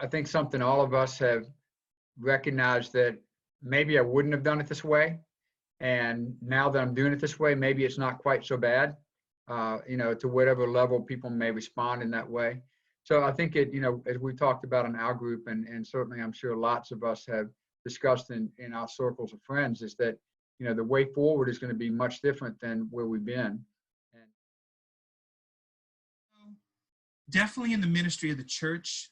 I think something all of us have recognized that maybe I wouldn't have done it this way. And now that I'm doing it this way, maybe it's not quite so bad, to whatever level people may respond in that way. So I think as we talked about in our group, and certainly I'm sure lots of us have discussed in our circles of friends, is that, the way forward is going to be much different than where we've been. And definitely in the ministry of the church,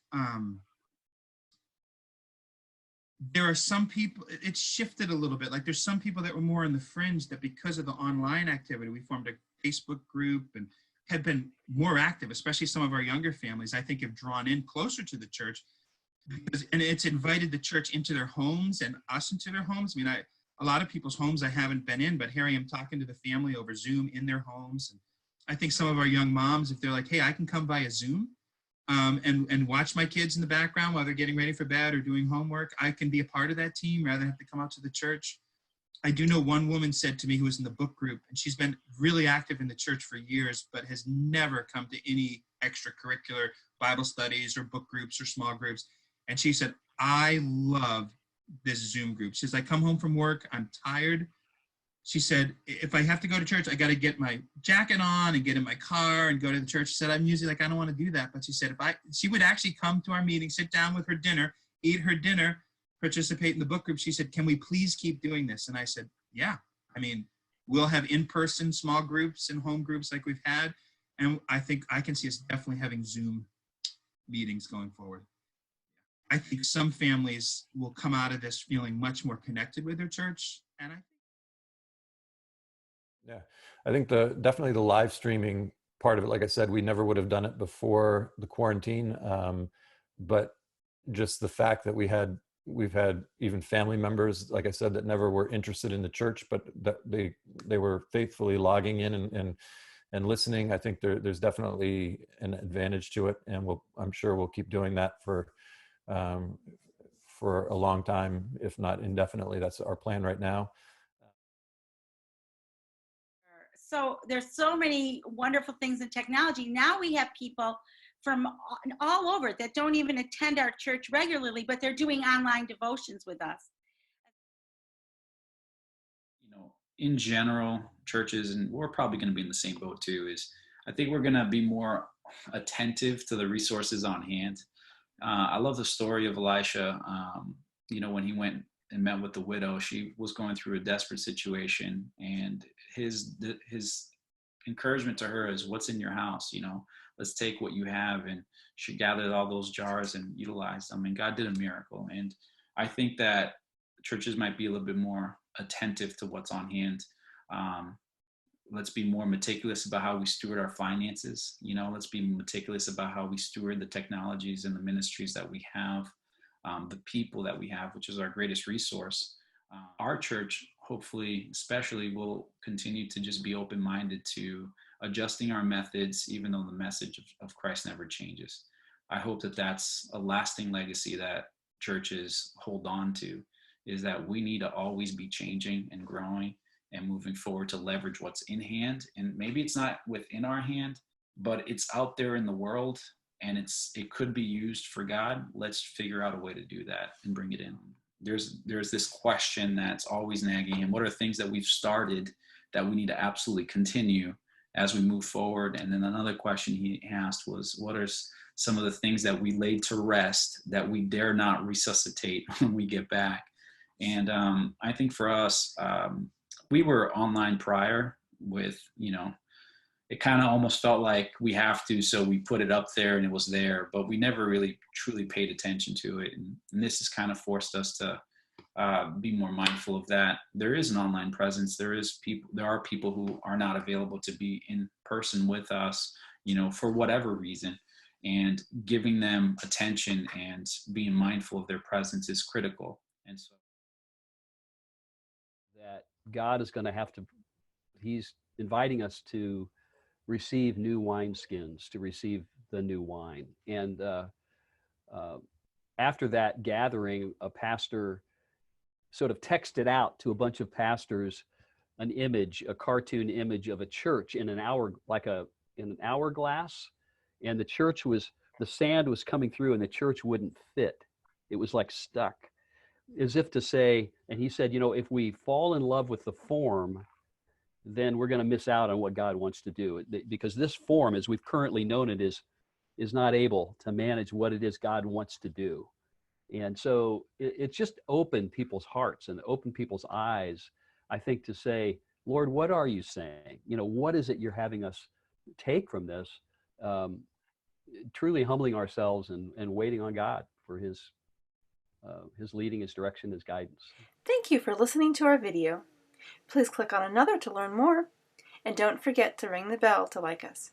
there are some people, it's shifted a little bit. Like there's some people that were more on the fringe that because of the online activity, we formed a Facebook group and have been more active, especially some of our younger families, I think have drawn in closer to the church and it's invited the church into their homes and us into their homes. I mean, a lot of people's homes I haven't been in, but here I am talking to the family over Zoom in their homes. And I think some of our young moms, if they're like, hey, I can come via Zoom, and watch my kids in the background while they're getting ready for bed or doing homework, I can be a part of that team rather than have to come out to the church. I do know one woman said to me who was in the book group, and she's been really active in the church for years, but has never come to any extracurricular Bible studies or book groups or small groups. And she said, I love this Zoom group. She says, I come home from work, I'm tired. She said, if I have to go to church, I got to get my jacket on and get in my car and go to the church. She said, I'm usually like, I don't want to do that. But she said, she would actually come to our meeting, sit down with her dinner, eat her dinner, participate in the book group. She said, can we please keep doing this? And I said, yeah, I mean, we'll have in-person small groups and home groups like we've had. And I think I can see us definitely having Zoom meetings going forward. I think some families will come out of this feeling much more connected with their church. And I think definitely the live streaming part of it, like I said, we never would have done it before the quarantine. But just the fact that we've had even family members, like I said, that never were interested in the church, but that they were faithfully logging in and listening. I think there's definitely an advantage to it. And I'm sure we'll keep doing that for a long time, if not indefinitely. That's our plan right now. So there's so many wonderful things in technology. Now we have people from all over that don't even attend our church regularly, but they're doing online devotions with us. In general, churches, and we're probably going to be in the same boat too, is I think we're going to be more attentive to the resources on hand. I love the story of Elisha. When he went and met with the widow, she was going through a desperate situation, and his encouragement to her is, what's in your house? Let's take what you have. And she gathered all those jars and utilized them, and God did a miracle. And I think that churches might be a little bit more attentive to what's on hand. Let's be more meticulous about how we steward our finances. Let's be meticulous about how we steward the technologies and the ministries that we have, the people that we have, which is our greatest resource. Our church, hopefully, especially, will continue to just be open-minded to adjusting our methods, even though the message of Christ never changes. I hope that that's a lasting legacy that churches hold on to, is that we need to always be changing and growing and moving forward to leverage what's in hand. And maybe it's not within our hand, but it's out there in the world, and it could be used for God. Let's figure out a way to do that and bring it in. There's this question that's always nagging him. What are things that we've started that we need to absolutely continue as we move forward? And then another question he asked was, what are some of the things that we laid to rest that we dare not resuscitate when we get back? And I think for us, we were online prior with, it kind of almost felt like we have to, so we put it up there and it was there, but we never really truly paid attention to it. And this has kind of forced us to be more mindful of that. There is an online presence. There are people who are not available to be in person with us, for whatever reason, and giving them attention and being mindful of their presence is critical. And so that God is going to have to, he's inviting us to receive new wineskins, to receive the new wine. And after that gathering, a pastor sort of texted out to a bunch of pastors an image, a cartoon image of a church in an hour, in an hourglass. And the church was the sand was coming through and the church wouldn't fit. It was like stuck, as if to say, and he said, if we fall in love with the form, then we're going to miss out on what God wants to do, because this form, as we've currently known it, is not able to manage what it is God wants to do. And so it just opened people's hearts and opened people's eyes, I think, to say, Lord, what are you saying? What is it you're having us take from this? Truly humbling ourselves and waiting on God for his leading, his direction, his guidance. Thank you for listening to our video. Please click on another to learn more, and don't forget to ring the bell to like us.